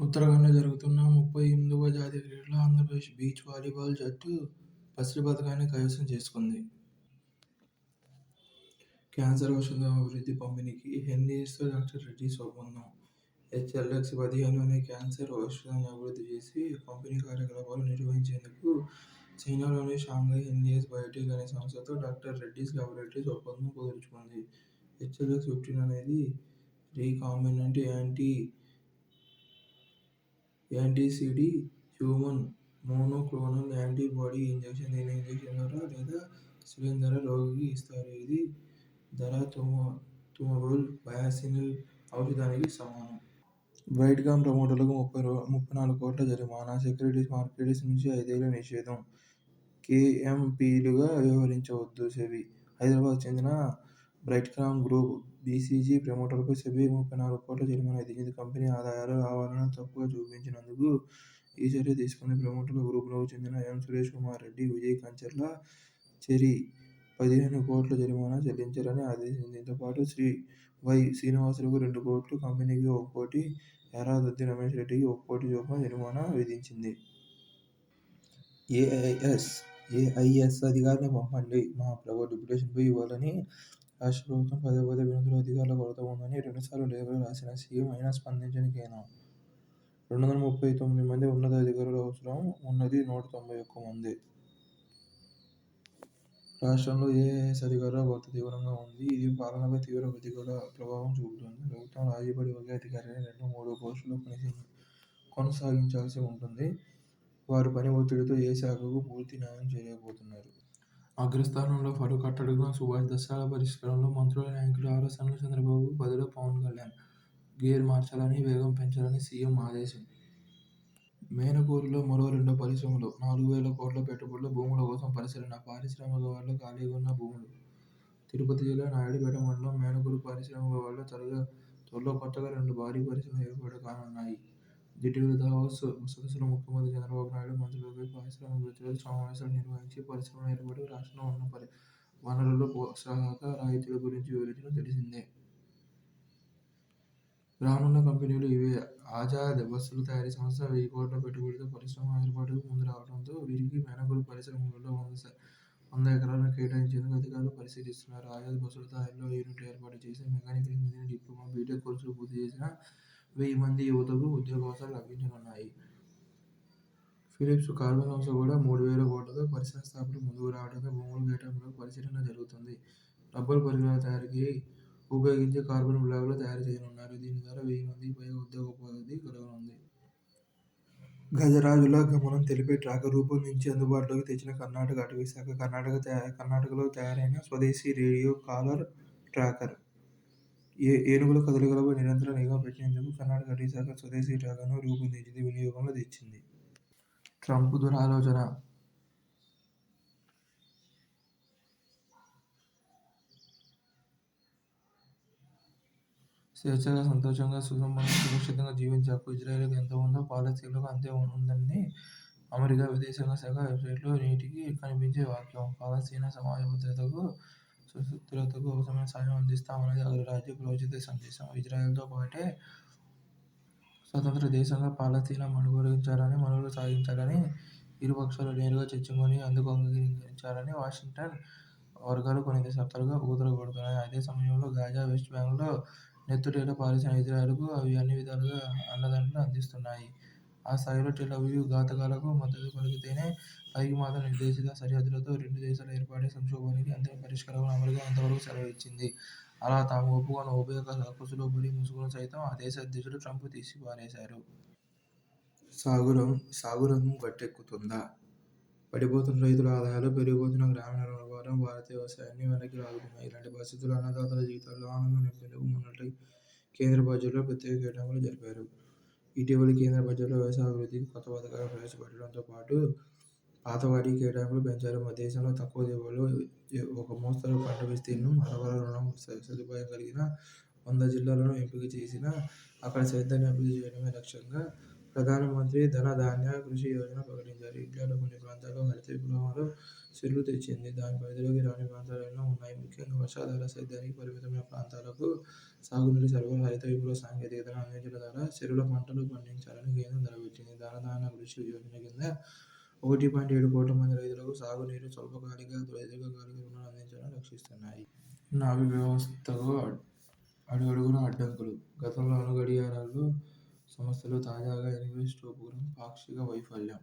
ఉత్తరాఖండ్‌లో జరుగుతున్న 38వ జాతీయ క్రీడల్లో ఆంధ్రప్రదేశ్ బీచ్ వాలీబాల్ జట్టు పసిడి పతకాన్ని కైవసం చేసుకుంది. క్యాన్సర్ ఔషధం అభివృద్ధి పంపిణీకి హెన్రీస్తో డాక్టర్ రెడ్డీస్ ఒప్పందం. HLX-15 అనే క్యాన్సర్ ఔషధాన్ని అభివృద్ధి చేసి పంపిణీ కార్యకలాపాలు నిర్వహించేందుకు చైనాలోని షాంఘై హెన్రీస్ బయోటెక్ అనే సంస్థతో డాక్టర్ రెడ్డీస్ లాబొరేటరీస్ ఒప్పందం కుదుర్చుకుంది. HLX-15 అనేది recombinant anti CD human monoclonal antibody injection. దీన్ని ఇంజెక్షన్ ద్వారా లేదా సిరింజ్ ద్వారా రోగికి ఇస్తారు. ఇది దరాతుమోబుల్ బయాసినిల్ ఔషధానికి సమానం. బ్రైట్కామ్ ప్రమోటర్లకు 34 కోట్ల జరిమానా. సెక్యూరిటీస్ మార్కెట్స్ నుంచి 5 ఏళ్ల నిషేధం. కేఎంపీలుగా వ్యవహరించవద్దు సెబీ. హైదరాబాద్ చెందిన బ్రైట్కామ్ గ్రూప్ బీసీజీ ప్రమోటర్లపై సెబీ 34 కోట్ల జరిమానా విధించింది. కంపెనీ ఆదాయాలు, లాభాలను తప్పుగా చూపించినందుకు ఈ చర్య తీసుకుంది. ప్రమోటర్ల గ్రూపులకు చెందిన ఎం. సురేష్ కుమార్ రెడ్డి, విజయ్ కంచర్ల, చెరి 15 కోట్ల జరిమానా చెల్లించాలని ఆదేశించింది. దీంతో పాటు శ్రీ వై. శ్రీనివాసులకు 2 కోట్లు, కంపెనీకి 1 కోటి, యారాదొద్ది రమేష్ రెడ్డికి 1 కోటి చొప్పున జరిమానా విధించింది. ఏఐఎస్ అధికారిని పంపండి. మహాప్రభు డిప్యుటేషన్పై ఇవ్వాలని రాష్ట్ర ప్రభుత్వం పదే వినతులు. అధికారుల కొరత ఉందని 2 సార్లు లేఖలు రాసిన సీఎం అయినా స్పందించని కేంద్రం. 239 మంది ఉన్నతాధికారులు అవసరం ఉన్నది 191 మందే. రాష్ట్రంలో ఏఐఎస్ అధికారుల కొరత తీవ్రంగా ఉంది. ఇది పాలనపై తీవ్ర ప్రతికూల ప్రభావం చూపుతుంది. ప్రభుత్వం రాజీపడి ఒకే అధికారిని 2-3 పోస్టుల్లో కొనసాగించాల్సి ఉంటుంది. వారు పని ఒత్తిడితో ఏ శాఖకు పూర్తి న్యాయం చేయలేకపోతున్నారు. అగ్రస్థానంలో ఫరూక్, అట్టడుగున సుభాష్. దస్త్రాల పరిష్కారంలో మంత్రుల, నాయకుల ఆలోచనలు చంద్రబాబు బదులు పవన్ కళ్యాణ్. గేర్ మార్చాలని, వేగం పెంచాలని సీఎం ఆదేశం. మేనకూరులో మరో 2 పరిశ్రమలు. 4,000 కోట్ల పెట్టుబడులు. భూముల కోసం పరిశీలన. పారిశ్రామిక వాడలో ఖాళీగా ఉన్న భూములు. తిరుపతి జిల్లా నాయుడుపేట మండలం మేనకూరు పారిశ్రామిక వాడలో త్వరలో కొత్తగా 2 భారీ పరిశ్రమలు ఏర్పాటు కానున్నాయి. జిటిల్ దావోస్ సదస్సులో ముఖ్యమంత్రి చంద్రబాబు నాయుడు మంత్రులపై పారిశ్రామికవేత్తలతో సమావేశాలు నిర్వహించి పరిశ్రమల ఏర్పాటుకు రాష్ట్రంలో ఉన్న వనరులు, ప్రోత్సాహక రాయితీల గురించి వివరించడం తెలిసిందే. రానున్న కంపెనీలు ఇవే. ఆజాద్ బస్సుల తయారీ సంస్థ 1000 కోట్ల పెట్టుబడితో పరిశ్రమ ఏర్పాటుకు ముందు రావడంతో వీరికి మేనకూరు పరిశ్రమలో 100 ఎకరాలను కేటాయించేందుకు అధికారులు పరిశీలిస్తున్నారు. ఆజాద్ బస్సుల తయారీలో యూనిట్లు ఏర్పాటు చేసి మెకానికల్ ఇంజనీరింగ్, డిప్లొమా, బీటెక్ కోర్సులు పూర్తి చేసిన 1000 మంది యువతకు ఉద్యోగావకాశాలు లభించనున్నాయి. ఫిలిప్స్ కార్బన్ సంస్థ కూడా 3,000 కోట్లతో పరిశ్రమ స్థాపనకు ముందుకు రావడంతో భూముల కేటాయింపులకు పరిశీలన జరుగుతుంది. రబ్బరు పరికరాల తయారీకి ఉపయోగించే కార్బన్ బ్లాక్లు తయారు చేయనున్నారు. దీని ద్వారా 1000 మందికి పైగా ఉద్యోగోపాధి కలగనుంది. గజరాజుల గమనం తెలిపే ట్రాకర్ రూపొందించి అందుబాటులోకి తెచ్చిన కర్ణాటక అటవీశాఖ. కర్ణాటకలో తయారైన స్వదేశీ రేడియో కాలర్ ట్రాకర్. ఏనుగుల కదలికలపై నిరంతర నిఘా పెట్టేందుకు కర్ణాటక అటవీశాఖ స్వదేశీ ట్రాకర్ను రూపొందించి వినియోగంలో తెచ్చింది. ట్రంప్ దురాలోచన. స్వేచ్ఛగా, సంతోషంగా, సుసంపన్నంగా, సురక్షితంగా జీవించే హక్కు ఇజ్రాయెల్కు ఎంత ఉందో పాలస్తీనాలకు అంతే ఉందని అమెరికా విదేశాంగ శాఖ వెబ్సైట్లో నేటికీ కనిపించే వాక్యం. పాలస్తీనా సమాజ భద్రతకు, సుస్థిరతకు అవసరమైన సాయం అందిస్తామన్నది అగ్రరాజ్య ప్రోచిత సందేశం. ఇజ్రాయెల్తో పాటే స్వతంత్ర దేశంగా పాలస్తీనా మనుగడ సాగించాలని ఇరుపక్షాలు నేరుగా చర్చించుకొని అందుకు అంగీకరించాలని వాషింగ్టన్ వర్గాలు కొన్ని దశాబ్దాలుగా ఊదరగొడుతున్నాయి. అదే సమయంలో గాజా, వెస్ట్ బ్యాంక్లో నెత్తుటేలా పాలిస్తున్న ఇజ్రాయెల్కు అవి అన్ని విధాలుగా అండదండలు అందిస్తున్నాయి. ఆ స్థాయిలో టెల్ అవీవ్ ఘాతుకాలకు మద్దతు పలికితేనే పైకి మాత్రం నిర్దేశిత సరిహద్దులతో 2 దేశాల ఏర్పాటే సంక్షోభానికి అంతిమ పరిష్కారమని అమెరికా ఇంతవరకు సెలవిచ్చింది. అలా తాము ఒప్పుకొన్న ఉభయ కక్కుసులో పడి ముసుగును సైతం ఆ దేశ అధ్యక్షుడు ట్రంప్ తీసిపారేశారు. సాగురంగం గట్టెక్కుతుందా? పడిపోతున్న రైతుల ఆదాయాలు, పెరిగిపోతున్న గ్రామీణ రుణభారం భారతీయ వ్యవసాయాన్ని వెనక్కి లాగుతున్నాయి. ఇలాంటి పరిస్థితుల్లో అన్నదాతల జీవితాల్లో ఆనందం నింపేందుకు మొన్నటి కేంద్ర బడ్జెట్లో ప్రత్యేక కేటాయింపులు జరిపారు. ఇటీవలి కేంద్ర బడ్జెట్లో వ్యవసాయ అభివృద్ధికి కొత్త పథకాలను ప్రవేశపెట్టడంతో పాటు పాత వాటికి కేటాయింపులు పెంచారు. మన దేశంలో తక్కువ దిగుబడిలో ఒక మోస్తరు పంట విస్తీర్ణం, సరఫరా రుణ సదుపాయం కలిగిన 100 జిల్లాలను ఎంపిక చేసినా అక్కడ సేద్యాన్ని అభివృద్ధి చేయడమే లక్ష్యంగా ప్రధానమంత్రి ధన ధాన్య కృషి యోజన ప్రకటించారు. ఇండియాలో కొన్ని ప్రాంతాల్లో హరిత విప్లవాలు సిల్లు తెచ్చింది. దాని పరిధిలోకి రాని ప్రాంతాలు ఎన్నో ఉన్నాయి. ముఖ్యంగా వర్షాధార సేద్యానికి పరిమితమైన ప్రాంతాలకు సాగునీటి సరఫరా హరిత విప్లవ సాంకేతికతను అందించడం ద్వారా చెరువుల పంటలు పండించాలని కేంద్రం తలపెట్టింది. ధన ధాన్య కృషి యోజన కింద 1.7 కోట్ల మంది రైతులకు సాగునీరు, స్వల్పకాలిక, దీర్ఘకాలిక రుణాలు అందించాలని లక్ష్యిస్తున్నాయి. నావీ వ్యవస్థకు అడుగడుగునా అడ్డంకులు. గతంలోనూ గడియారాలు సంస్థలు తాజాగా ఇన్వెస్ట్ ఉపగ్రహం పాక్షిక వైఫల్యం.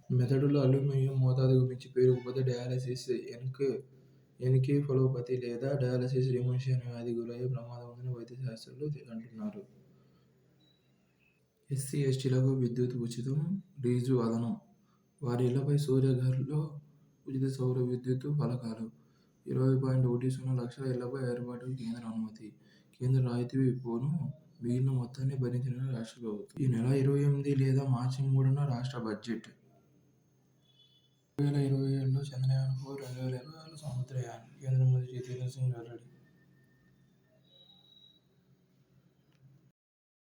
మెదడులో అల్యూమినియం మోతాదుకు మించి పేరుకుపోతే డయాలసిస్, ఎన్కెఫలోపతి లేదా డయాలసిస్ డిమెన్షియా వ్యాధికి గురయ్యే ప్రమాదం ఉందని వైద్య శాస్త్రజ్ఞులు అంటున్నారు. ఎస్సీ, ఎస్టీలకు విద్యుత్ ఉచితం, లీజు అదనం. వారి ఇళ్లపై సూర్యఘర్లో ఉచిత సౌర విద్యుత్ పథకాలు. 20.10 లక్షల ఇళ్లపై ఏర్పాటుకు కేంద్ర అనుమతి. కేంద్ర రాయితీ పోను మిగిలిన మొత్తాన్ని భరించనున్న రాష్ట్ర ప్రభుత్వం. ఈ నెల 28 లేదా మార్చి 3న రాష్ట్ర బడ్జెట్. 2027లో చంద్రయాన్-4, 2026లో సముద్రయాన్. కేంద్ర మంత్రి జితేంద్ర సింగ్ వెల్లడి.